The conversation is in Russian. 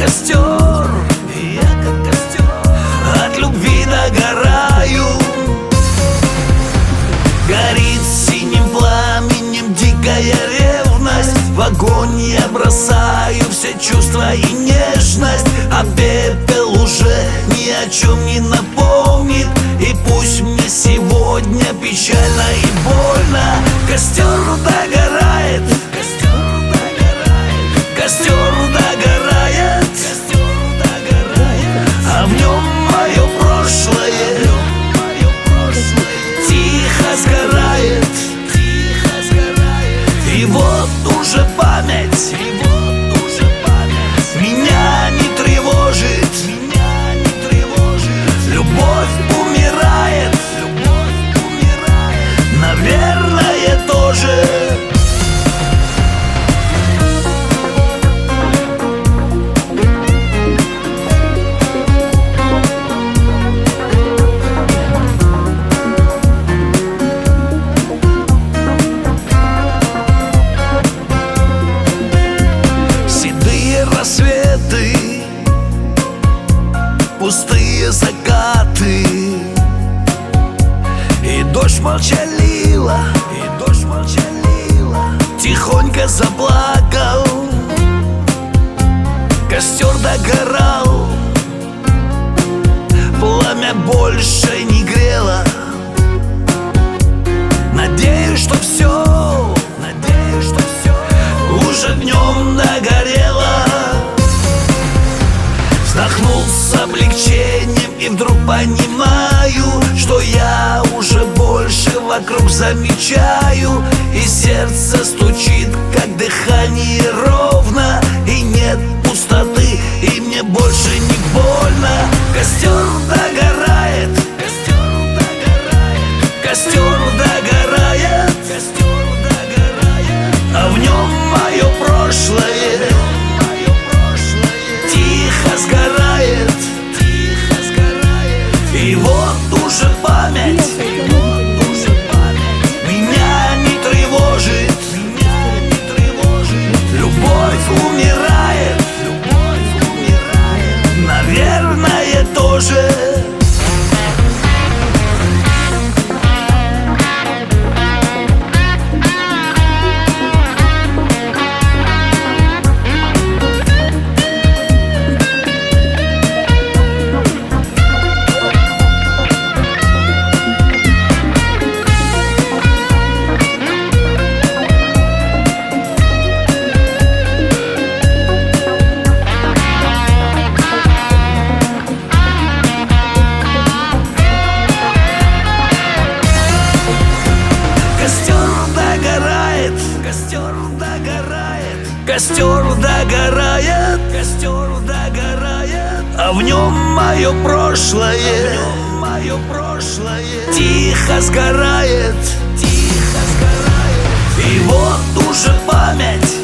костер, от любви догораю. Горит синим пламенем дикая ревность. В огонь я бросаю все чувства и нежность, а пепел уже ни о чем не напомнит. И пусть мне сегодня печально и больно, костер догорает, костер догорает, а в нем мое прошлое тихо сгорает. И вот уже память меня не тревожит. Любовь умирает, наверное, тоже. Рассветы, пустые закаты, и дождь молчалила, тихонько заплакал. Костер догорал, пламя больше не грело. Надеюсь, что все уже в нем догорело. Вздохнул с облегчением и вдруг понимаю, что я уже больше вокруг замечаю. И сердце стучит, как дыхание ровно, и нет пустоты, и мне больше не больно. Костер догорает, костер догорает, а в нем мое прошлое тихо сгорает. И вот уже память меня не тревожит. Любовь умирает, наверное, тоже. Костер догорает, а в нем мое прошлое тихо сгорает. И вот уже память